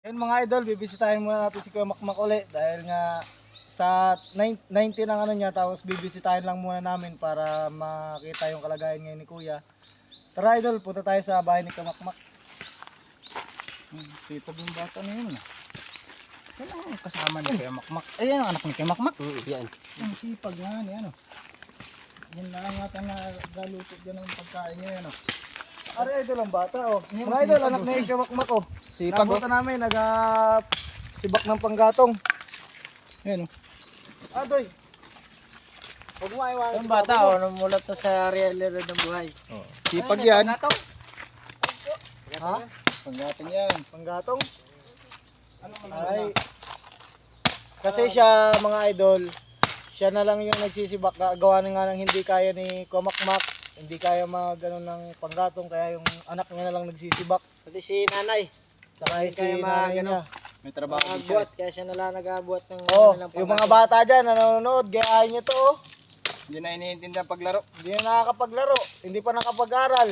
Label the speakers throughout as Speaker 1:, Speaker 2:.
Speaker 1: Yun mga idol, bibisitahin muna natin si Kuya Makmak uli dahil nga sa 90 ng ano niya, tapos bibisitahin lang muna namin para makita yung kalagayan ngayon ni Kuya. Tara idol, punta tayo sa bahay ni Kuya Makmak.
Speaker 2: Sipag yung bata na yun. Yan ang kasama ni Kuya Makmak. Ayan ang anak ni Kuya Makmak.
Speaker 3: Yan.
Speaker 2: Ang sipag nga ni ano. Yan na lang yata na galutot dyan ng pagkain niya yan.
Speaker 1: Ari idol ang bata oh. Mga idol, anak ni Kuya Makmak oh.
Speaker 2: Sipag oh.
Speaker 1: Nabuta namin, sibak ng panggatong.
Speaker 2: Yan oh.
Speaker 1: Adoy. Huwag mo aiwanan
Speaker 3: Yung
Speaker 1: si
Speaker 3: bata,
Speaker 1: Papa mo.
Speaker 3: namulot na sa realidad ng buhay.
Speaker 2: Sipag yan.
Speaker 1: Ha?
Speaker 2: Panggating yan.
Speaker 1: Panggatong? Ay. Kasi siya mga idol, siya na lang yung nagsisibak. Gawa na nga ng hindi kaya ni Kuya Makmak. Hindi kaya magano ng panggatong, kaya yung anak niya na lang nagsisibak.
Speaker 3: Pati si nanay.
Speaker 1: Saka
Speaker 3: Hindi
Speaker 1: si
Speaker 3: kaya
Speaker 1: nanay
Speaker 3: magano.
Speaker 1: niya.
Speaker 2: May trabaho din siya.
Speaker 3: Nagbuhat, kaya siya nalang nag-abuhat ng
Speaker 1: Oh,
Speaker 3: ng
Speaker 1: yung mga
Speaker 3: panggatong.
Speaker 1: bata dyan, nanonood, gayahin nyo to oh.
Speaker 2: Hindi na iniintindi ang paglaro.
Speaker 1: Hindi na nakakapaglaro, hindi pa nakapag-aral.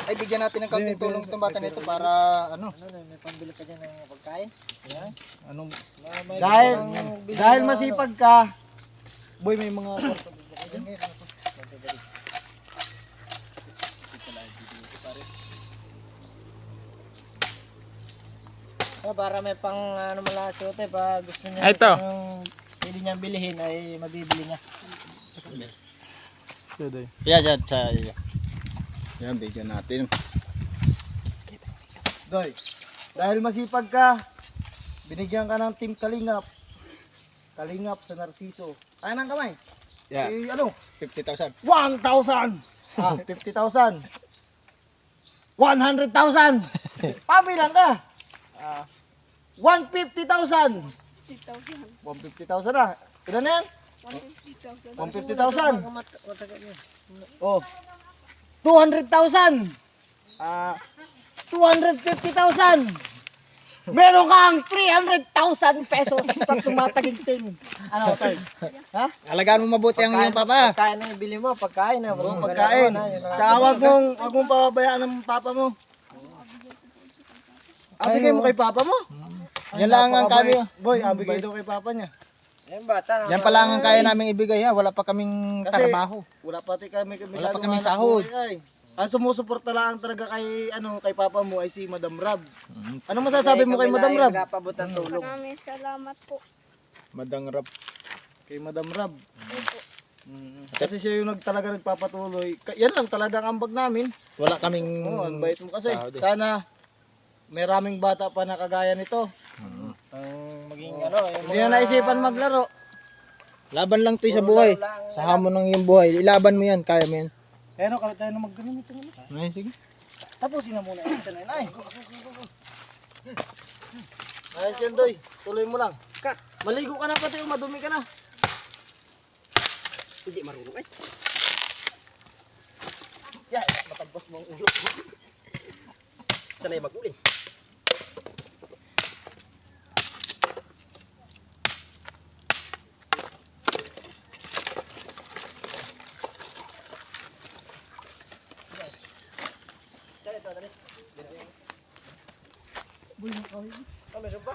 Speaker 2: Ay, bigyan natin ng kaunting tulong itong bata nito para ano.
Speaker 3: May pambili ka dyan ng pagkain? Yan.
Speaker 2: Anong
Speaker 3: May
Speaker 1: Dahil,
Speaker 3: pang bili
Speaker 1: dahil
Speaker 3: ng
Speaker 1: masipag ka, boy may mga kwarto.
Speaker 3: para may pang ano malasote pa gusto niya.
Speaker 2: Ito.
Speaker 3: Yung pwede niyang bilihin ay mabibili niya.
Speaker 2: yan, sa yan, bigyan natin.
Speaker 1: Doy, dahil masipag ka, binigyan ka ng Team Kalingap. Kalingap sa Narciso. Kaya ng kamay.
Speaker 2: Yeah.
Speaker 1: Eh, ano?
Speaker 2: 50,000.
Speaker 1: 1,000! Ah, 50,000. 100,000! Pabilang ka! Ah, 150,000! 150,000 na. Ilan na yan? 150,000. Oh. 200,000. Ah, 250,000. Meron kang 300,000 pesos sa tumataginting. Ano, Tay? Ha?
Speaker 2: Alagaan mo mabuti ang iyong papa.
Speaker 3: Pagkain na yung bili mo, pagkain na.
Speaker 1: Oo, pagkain. Tsaka wag mong pababayaan ng papa mo. Abigay mo kay papa mo?
Speaker 2: Yan lang ang kami.
Speaker 1: Boy, abigay daw kay papa niya.
Speaker 3: Yung bata.
Speaker 2: Yan pa lang ang kaya naming ibigay ha. Wala pa kaming
Speaker 1: Kasi-
Speaker 2: trabaho.
Speaker 1: Wala pati kami
Speaker 2: Wala pa kaming sahod.
Speaker 1: Ang sumusuporta lang talaga kay papa mo ay si Madam Rab. Ano masasabi mo kay Madam Rab?
Speaker 3: Nagpabot ng tulong.
Speaker 4: Maraming salamat po.
Speaker 2: Madangrap.
Speaker 1: Kay Madam Rab. Kasi siya yung talaga nagpapatuloy. Yan lang talaga ang ambag namin.
Speaker 2: Wala kaming
Speaker 1: Oo, ang bait mo kasi.
Speaker 2: sahod eh.
Speaker 1: Sana may raming bata pa na kagaya nito.
Speaker 3: Ang maging ano, yung
Speaker 1: Hindi na naisipan maglaro.
Speaker 2: Laban lang to sa buhay. Sa hamon ng iyong buhay. Ilaban mo yan. Kaya mo yan.
Speaker 1: Kaya no, kami tayo na magganun ito.
Speaker 2: Ay, sige.
Speaker 1: Tapusin na muna yung isa na yun. Ay. Ayos yan, Doy. Tuloy mo lang. Maligo ka na pati, madumi ka na.
Speaker 3: Hindi marunong eh.
Speaker 1: Yan, matagpos mo ang ulo.
Speaker 3: Sanay maguling.
Speaker 1: Meron ba?